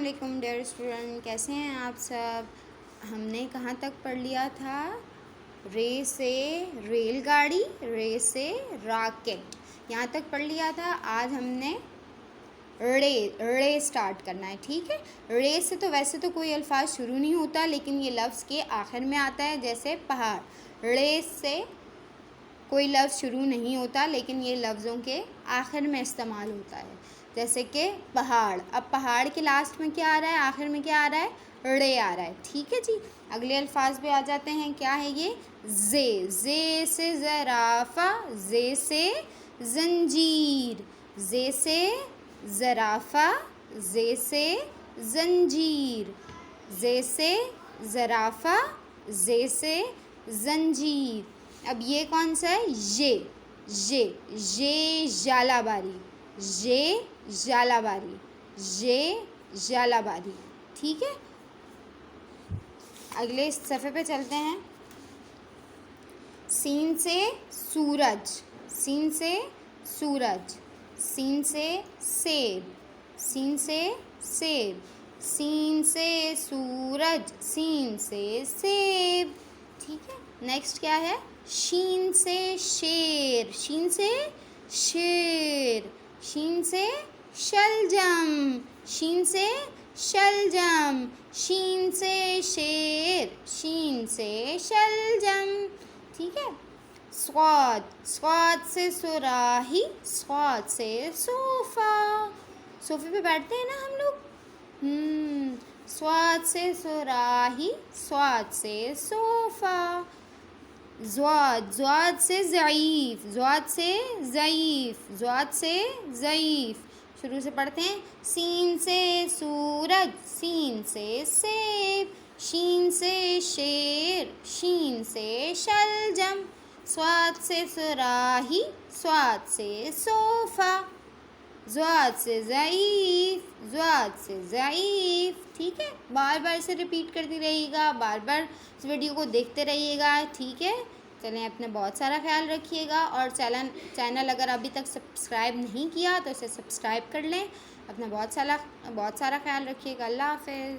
वालेकुम dear student, कैसे हैं आप सब। हमने कहाँ तक पढ़ लिया था। रे से रेलगाड़ी, रे से रॉकेट, यहाँ तक पढ़ लिया था। आज हमने रे स्टार्ट करना है, ठीक है। रे से तो वैसे तो कोई अल्फाज शुरू नहीं होता, लेकिन ये लफ्ज़ के आखिर में आता है, जैसे पहाड़। रे से कोई लफ्ज़ शुरू नहीं होता, लेकिन ये लफ्ज़ों के आखिर में इस्तेमाल होता है, जैसे कि पहाड़। अब पहाड़ के लास्ट में क्या आ रहा है, आखिर में क्या आ रहा है, रे आ रहा है, ठीक है जी। अगले अल्फाज पे आ जाते हैं। क्या है ये, जे से ज़राफ़ा, जे से ज़ंजीर, जे से ज़राफ़ा, जे से ज़ंजीर, जे से ज़राफ़ा, जे से ज़ंजीर। अब ये कौन सा है, ये जालाबारी, ये जालाबारी, ये जालाबारी, ठीक है। अगले सफ़े पे चलते हैं। सीन से सूरज, सीन से सूरज, सीन से सेब, सीन से सेब, सीन से सूरज, सीन से सेब, ठीक है। नेक्स्ट क्या है, शीन से शेर, शीन से शेर, शीन से शलजम, शीन से शलजम, शीन से शेर, शीन से शलजम, ठीक है। स्वाद से सुराही, स्वाद से सोफ़ा, सोफ़े पे बैठते हैं ना हम लोग। स्वाद से सुराही, स्वाद से सोफ़ा। ज़्वाद से ज़ईफ़, ज़्वाद से ज़ईफ़, ज़्वाद से ज़ईफ़। शुरू से पढ़ते हैं। सीन से सूरज, सीन से सेब, शीन से शेर, शीन से शलजम, स्वाद से सुराही, स्वाद से सोफ़ा, ज़्वाद से ज़ईफ़, ज़्वाद से ज़ईफ़, ठीक है। बार बार इसे रिपीट करती रहिएगा, बार बार इस वीडियो को देखते रहिएगा, ठीक है। चलें, अपना बहुत सारा ख्याल रखिएगा, और चैनल अगर अभी तक सब्सक्राइब नहीं किया तो इसे सब्सक्राइब कर लें। अपना बहुत सारा ख्याल रखिएगा। अल्लाह हाफ़िज़।